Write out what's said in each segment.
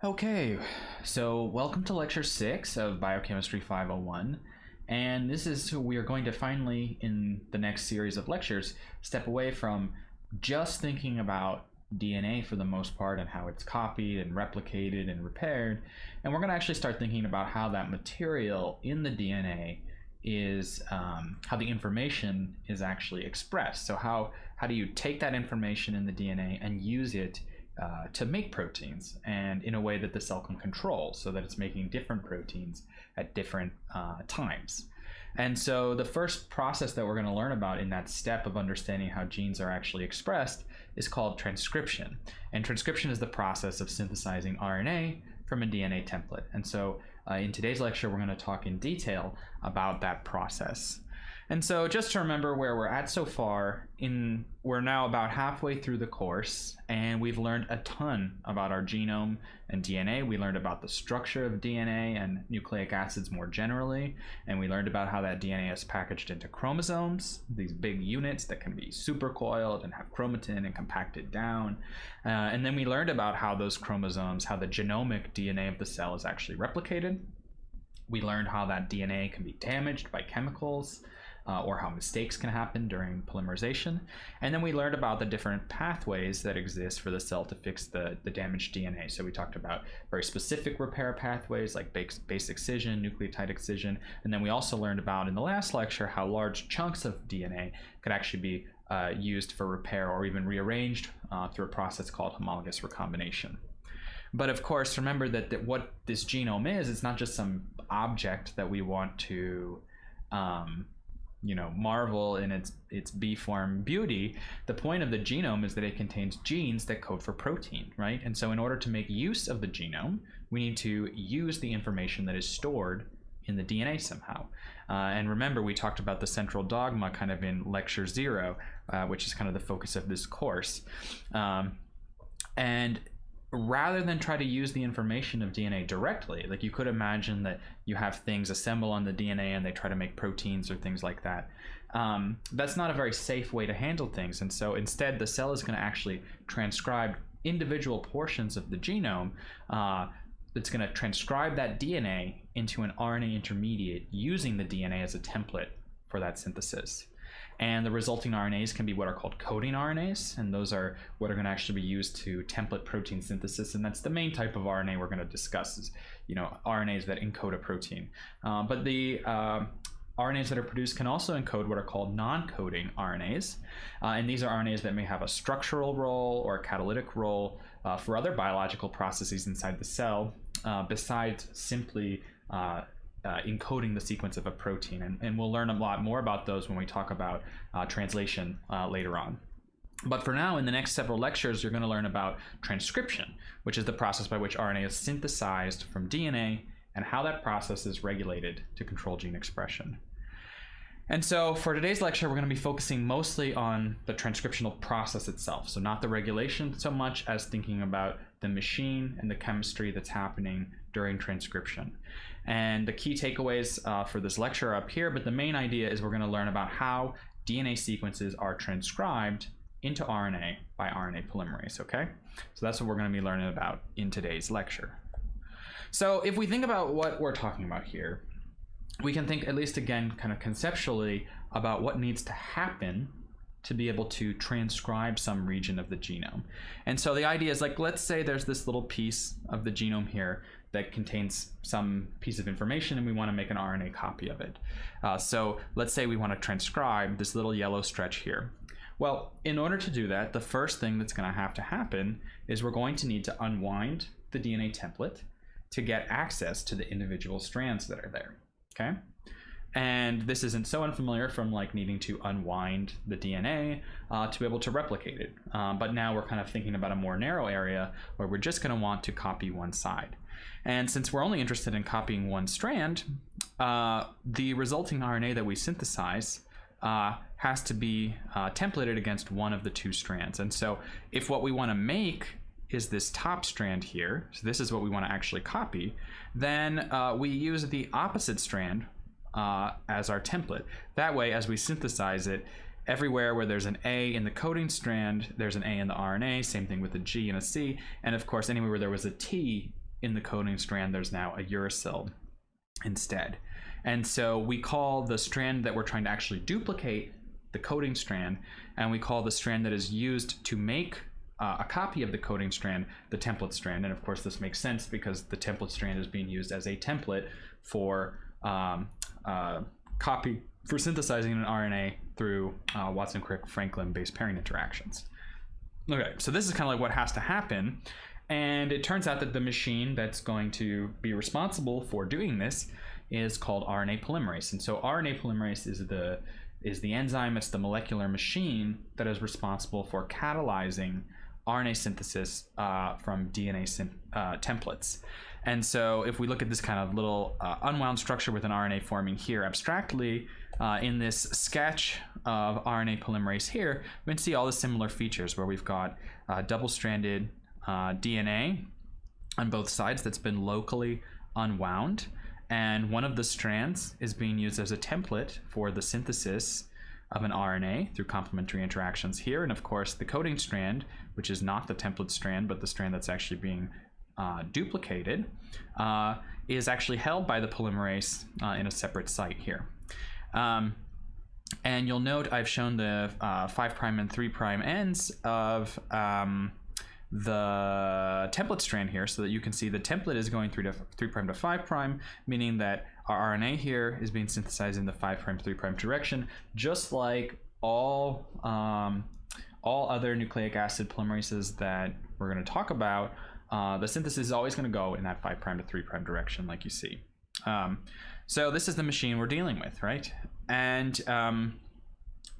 Okay, so welcome to Lecture 6 of Biochemistry 501. And this is we are going to finally, in the next series of lectures, step away from just thinking about DNA for the most part and how it's copied and replicated and repaired. And we're going to actually start thinking about how that material in the DNA is, how the information is actually expressed. So how do you take that information in the DNA and use it to make proteins, and in a way that the cell can control, so that it's making different proteins at different times. And so the first process that we're going to learn about in that step of understanding how genes are actually expressed is called transcription. And transcription is the process of synthesizing RNA from a DNA template. And so in today's lecture, we're going to talk in detail about that process. And so just to remember where we're at so far, we're now about halfway through the course, and we've learned a ton about our genome and DNA. We learned about the structure of DNA and nucleic acids more generally, and we learned about how that DNA is packaged into chromosomes, these big units that can be supercoiled and have chromatin and compacted down. And then we learned about how those chromosomes, how the genomic DNA of the cell is actually replicated. We learned how that DNA can be damaged by chemicals, or how mistakes can happen during polymerization. And then we learned about the different pathways that exist for the cell to fix the damaged DNA. So we talked about very specific repair pathways like base excision, nucleotide excision. And then we also learned about in the last lecture how large chunks of DNA could actually be used for repair or even rearranged through a process called homologous recombination. But of course, remember that what this genome is, it's not just some object that we want to marvel in its B-form beauty. The point of the genome is that it contains genes that code for protein, right? And so in order to make use of the genome, we need to use the information that is stored in the DNA somehow. And remember, we talked about the central dogma kind of in Lecture 0, which is kind of the focus of this course. And rather than try to use the information of DNA directly, like you could imagine that you have things assemble on the DNA and they try to make proteins or things like that. That's not a very safe way to handle things. And so instead, the cell is going to actually transcribe individual portions of the genome. It's going to transcribe that DNA into an RNA intermediate using the DNA as a template for that synthesis. And the resulting RNAs can be what are called coding RNAs, and those are what are going to actually be used to template protein synthesis. And that's the main type of RNA we're going to discuss, is RNAs that encode a protein. But the RNAs that are produced can also encode what are called non-coding RNAs, and these are RNAs that may have a structural role or a catalytic role for other biological processes inside the cell, besides simply encoding the sequence of a protein. And we'll learn a lot more about those when we talk about translation later on. But for now, in the next several lectures, you're going to learn about transcription, which is the process by which RNA is synthesized from DNA and how that process is regulated to control gene expression. And so for today's lecture, we're going to be focusing mostly on the transcriptional process itself. So not the regulation so much as thinking about the machine and the chemistry that's happening during transcription. And the key takeaways for this lecture are up here, but the main idea is we're going to learn about how DNA sequences are transcribed into RNA by RNA polymerase, okay? So that's what we're going to be learning about in today's lecture. So if we think about what we're talking about here, we can think, at least again, kind of conceptually, about what needs to happen to be able to transcribe some region of the genome. And so the idea is, like, let's say there's this little piece of the genome here that contains some piece of information and we want to make an RNA copy of it. So let's say we want to transcribe this little yellow stretch here. Well, in order to do that, the first thing that's going to have to happen is we're going to need to unwind the DNA template to get access to the individual strands that are there. Okay, and this isn't so unfamiliar from like needing to unwind the DNA to be able to replicate it. But now we're kind of thinking about a more narrow area where we're just going to want to copy one side. And since we're only interested in copying one strand, the resulting RNA that we synthesize has to be templated against one of the two strands. And so if what we want to make is this top strand here, so this is what we want to actually copy, then we use the opposite strand as our template. That way, as we synthesize it, everywhere where there's an A in the coding strand, there's an A in the RNA, same thing with a G and a C, and of course anywhere where there was a T in the coding strand, there's now a uracil instead. And so we call the strand that we're trying to actually duplicate the coding strand, and we call the strand that is used to make a copy of the coding strand the template strand. And of course this makes sense because the template strand is being used as a template for copy for synthesizing an RNA through Watson-Crick-Franklin base pairing interactions. Okay, so this is kind of like what has to happen, and it turns out that the machine that's going to be responsible for doing this is called RNA polymerase. And so RNA polymerase is the enzyme, it's the molecular machine that is responsible for catalyzing RNA synthesis from DNA templates. And so if we look at this kind of little unwound structure with an RNA forming here abstractly, in this sketch of RNA polymerase here, we can see all the similar features where we've got double-stranded DNA on both sides that's been locally unwound. And one of the strands is being used as a template for the synthesis of an RNA through complementary interactions here. And of course, the coding strand, which is not the template strand, but the strand that's actually being duplicated, is actually held by the polymerase in a separate site here. And you'll note I've shown the 5' and 3' ends of the template strand here so that you can see the template is going through to 3' to 5', meaning that our RNA here is being synthesized in the 5', 3' direction, just like all other nucleic acid polymerases that we're going to talk about. The synthesis is always going to go in that 5' to 3' direction, like you see. So this is the machine we're dealing with, right? And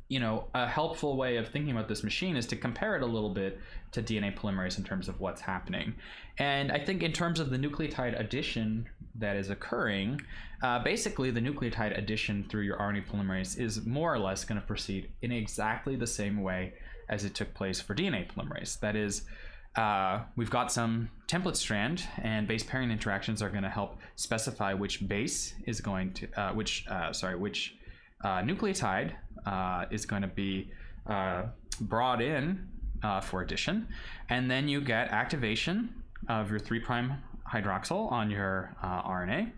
you know, a helpful way of thinking about this machine is to compare it a little bit to DNA polymerase in terms of what's happening. And I think in terms of the nucleotide addition that is occurring, basically the nucleotide addition through your RNA polymerase is more or less going to proceed in exactly the same way as it took place for DNA polymerase. That is, we've got some template strand, and base pairing interactions are going to help specify which base is going to, which nucleotide is going to be brought in for addition, and then you get activation of your 3' hydroxyl on your RNA,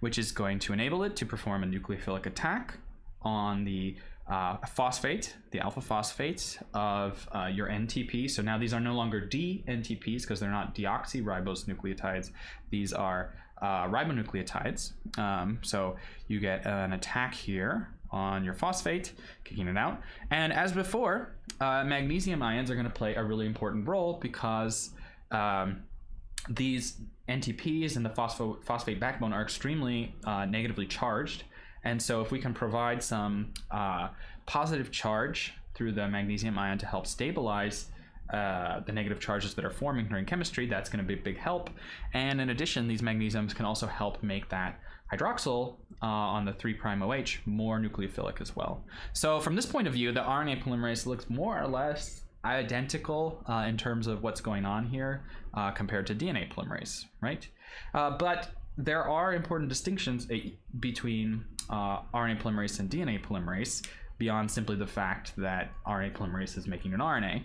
which is going to enable it to perform a nucleophilic attack on the phosphate, the alpha phosphate of your NTP. So now these are no longer DNTPs because they're not deoxyribose nucleotides. These are ribonucleotides. So you get an attack here on your phosphate, kicking it out. And as before, magnesium ions are going to play a really important role because these NTPs and the phosphate backbone are extremely negatively charged. And so if we can provide some positive charge through the magnesium ion to help stabilize the negative charges that are forming during chemistry, that's going to be a big help. And in addition, these magnesiums can also help make that hydroxyl on the 3' OH more nucleophilic as well. So from this point of view, the RNA polymerase looks more or less identical in terms of what's going on here compared to DNA polymerase, right? But there are important distinctions between RNA polymerase and DNA polymerase beyond simply the fact that RNA polymerase is making an RNA.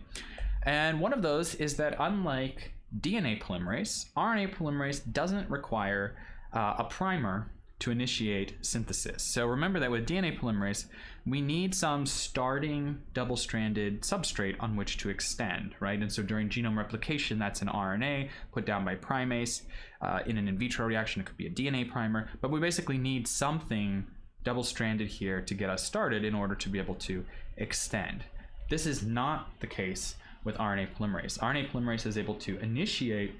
And one of those is that unlike DNA polymerase, RNA polymerase doesn't require a primer to initiate synthesis. So remember that with DNA polymerase, we need some starting double-stranded substrate on which to extend, right? And so during genome replication, that's an RNA put down by primase. In an in vitro reaction, it could be a DNA primer, but we basically need something double-stranded here to get us started in order to be able to extend. This is not the case with RNA polymerase. RNA polymerase is able to initiate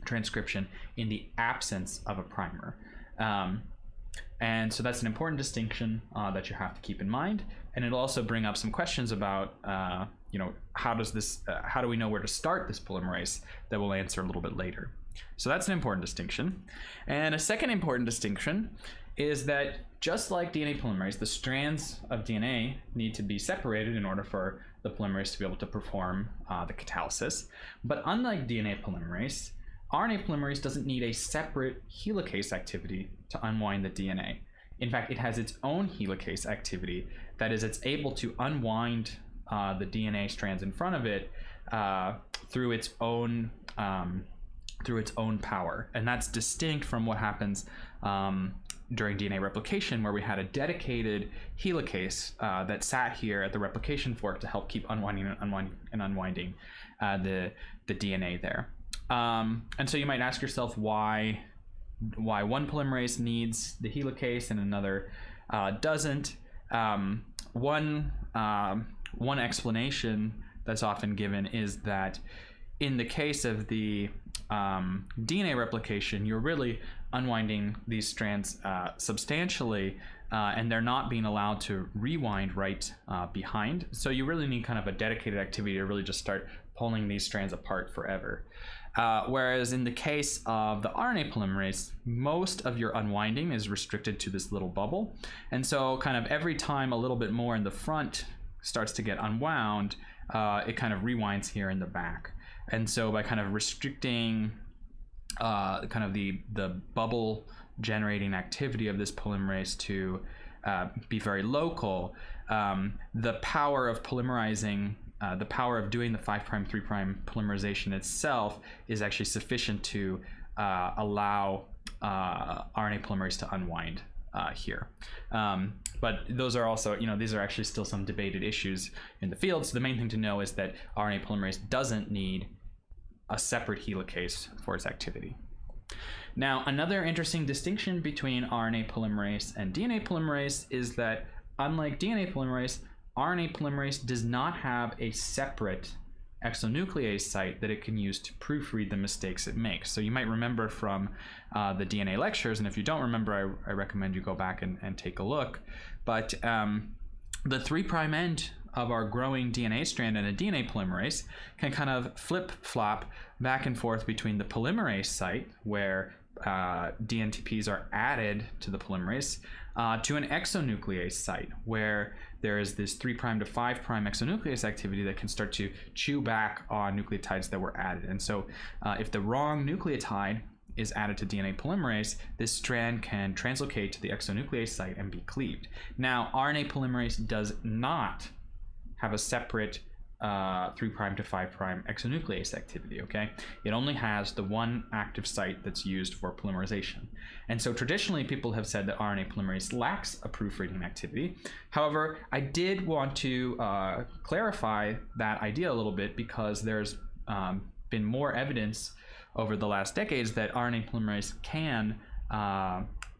transcription in the absence of a primer. And so that's an important distinction that you have to keep in mind. And it'll also bring up some questions about, you know, how do we know where to start this polymerase that we'll answer a little bit later. So that's an important distinction. And a second important distinction is that just like DNA polymerase, the strands of DNA need to be separated in order for the polymerase to be able to perform the catalysis. But unlike DNA polymerase, RNA polymerase doesn't need a separate helicase activity to unwind the DNA. In fact, it has its own helicase activity. That is, it's able to unwind the DNA strands in front of it through its own through its own power. And that's distinct from what happens during DNA replication, where we had a dedicated helicase that sat here at the replication fork to help keep unwinding and unwinding the DNA there. And so you might ask yourself why one polymerase needs the helicase and another doesn't. One explanation that's often given is that in the case of the DNA replication, you're really unwinding these strands substantially, and they're not being allowed to rewind right behind. So you really need kind of a dedicated activity to really just start pulling these strands apart forever. Whereas in the case of the RNA polymerase, most of your unwinding is restricted to this little bubble. And so kind of every time a little bit more in the front starts to get unwound, it kind of rewinds here in the back. And so by kind of restricting kind of the bubble generating activity of this polymerase to be very local, the power of polymerizing, the power of doing the 5' 3' polymerization itself is actually sufficient to allow RNA polymerase to unwind here. But those are also, these are actually still some debated issues in the field. So the main thing to know is that RNA polymerase doesn't need a separate helicase for its activity. Now, another interesting distinction between RNA polymerase and DNA polymerase is that, unlike DNA polymerase, RNA polymerase does not have a separate exonuclease site that it can use to proofread the mistakes it makes. So you might remember from the DNA lectures, and if you don't remember, I recommend you go back and take a look. But the 3' end of our growing DNA strand in a DNA polymerase can kind of flip-flop back and forth between the polymerase site, where DNTPs are added to the polymerase, to an exonuclease site, where there is this 3' to 5' exonuclease activity that can start to chew back on nucleotides that were added. And so if the wrong nucleotide is added to DNA polymerase, this strand can translocate to the exonuclease site and be cleaved. Now, RNA polymerase does not have a separate 3' to 5' exonuclease activity, okay? It only has the one active site that's used for polymerization. And so traditionally, people have said that RNA polymerase lacks a proofreading activity. However, I did want to clarify that idea a little bit, because there's been more evidence over the last decades that RNA polymerase can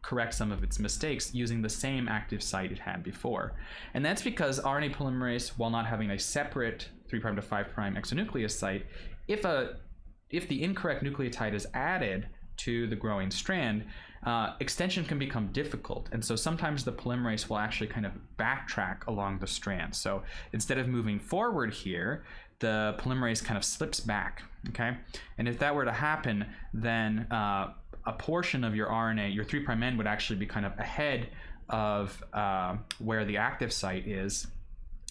correct some of its mistakes using the same active site it had before. And that's because RNA polymerase, while not having a separate 3' to 5' exonuclease site, if the incorrect nucleotide is added to the growing strand, extension can become difficult. And so sometimes the polymerase will actually kind of backtrack along the strand. So instead of moving forward here, the polymerase kind of slips back, okay? And if that were to happen, then a portion of your RNA, your 3' end, would actually be kind of ahead of where the active site is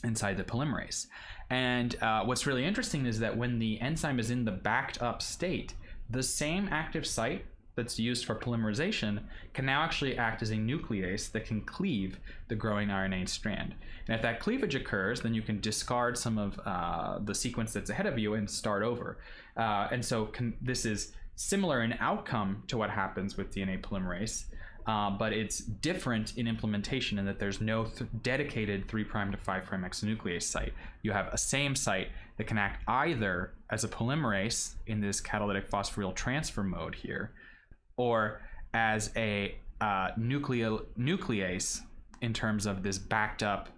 inside the polymerase. And what's really interesting is that when the enzyme is in the backed up state, the same active site that's used for polymerization can now actually act as a nuclease that can cleave the growing RNA strand. And if that cleavage occurs, then you can discard some of the sequence that's ahead of you and start over. And so this is similar in outcome to what happens with DNA polymerase, but it's different in implementation in that there's no dedicated 3' to 5' exonuclease site. You have a same site that can act either as a polymerase in this catalytic phosphoryl transfer mode here, or as a nuclease in terms of this backed up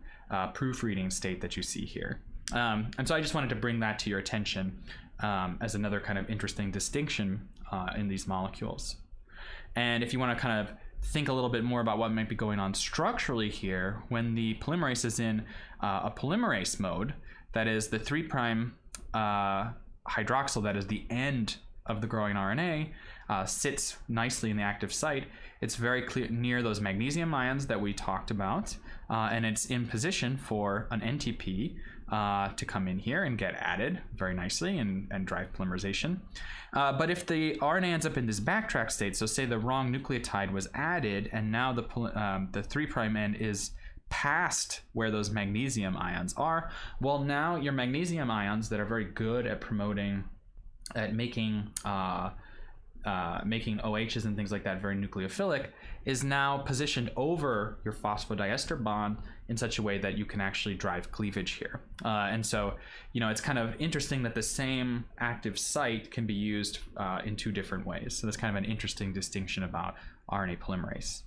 proofreading state that you see here. And so I just wanted to bring that to your attention as another kind of interesting distinction in these molecules. And if you want to kind of think a little bit more about what might be going on structurally here, when the polymerase is in a polymerase mode, that is the 3' hydroxyl, that is the end of the growing RNA, sits nicely in the active site. It's very clear near those magnesium ions that we talked about, and it's in position for an NTP to come in here and get added very nicely and drive polymerization. But if the RNA ends up in this backtrack state, so say the wrong nucleotide was added and now the 3' end is past where those magnesium ions are, well, now your magnesium ions that are very good at making making OHs and things like that very nucleophilic, is now positioned over your phosphodiester bond in such a way that you can actually drive cleavage here. And so, it's kind of interesting that the same active site can be used in two different ways. So that's kind of an interesting distinction about RNA polymerase.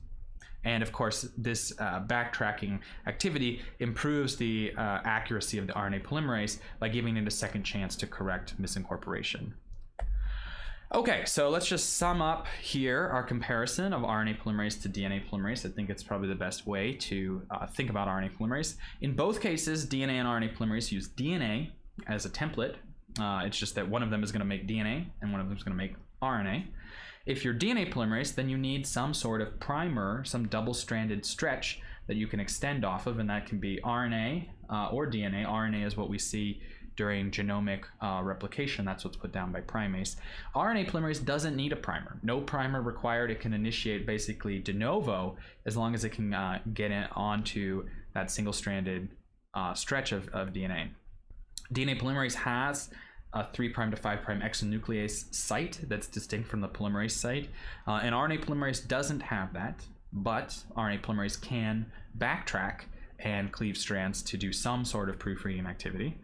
And of course, this backtracking activity improves the accuracy of the RNA polymerase by giving it a second chance to correct misincorporation. Okay, so let's just sum up here our comparison of RNA polymerase to DNA polymerase. I think it's probably the best way to think about RNA polymerase. In both cases, DNA and RNA polymerase use DNA as a template. It's just that one of them is going to make DNA and one of them is going to make RNA. If you're DNA polymerase, then you need some sort of primer, some double-stranded stretch that you can extend off of, and that can be RNA or DNA. RNA is what we see during genomic replication. That's what's put down by primase. RNA polymerase doesn't need a primer. No primer required. It can initiate basically de novo as long as it can get onto that single-stranded stretch of DNA. DNA polymerase has a 3' to 5' exonuclease site that's distinct from the polymerase site. And RNA polymerase doesn't have that, but RNA polymerase can backtrack and cleave strands to do some sort of proofreading activity.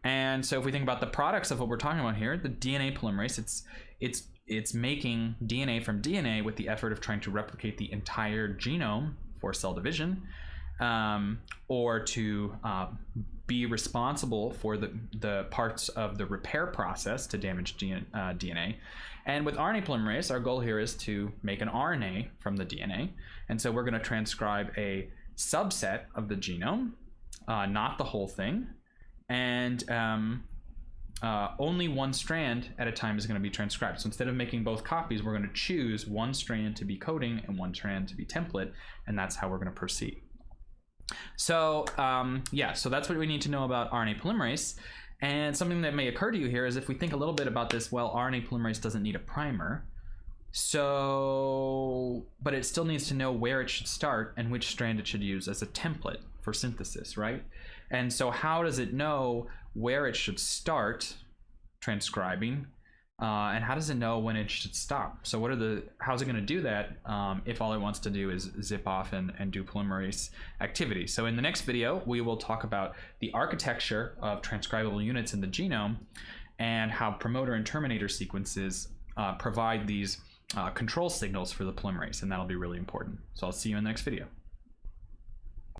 And so if we think about the products of what we're talking about here, the DNA polymerase, it's making DNA from DNA with the effort of trying to replicate the entire genome for cell division, or to be responsible for the parts of the repair process to damage DNA. And with RNA polymerase, our goal here is to make an RNA from the DNA. And so we're going to transcribe a subset of the genome, not the whole thing. And only one strand at a time is going to be transcribed. So instead of making both copies, we're going to choose one strand to be coding and one strand to be template. And that's how we're going to proceed. So so that's what we need to know about RNA polymerase. And something that may occur to you here is if we think a little bit about this, well, RNA polymerase doesn't need a primer. But it still needs to know where it should start and which strand it should use as a template for synthesis, right? And so how does it know where it should start transcribing? And how does it know when it should stop? So how's it going to do that if all it wants to do is zip off and do polymerase activity? So in the next video, we will talk about the architecture of transcribable units in the genome and how promoter and terminator sequences provide these control signals for the polymerase, and that'll be really important. So I'll see you in the next video.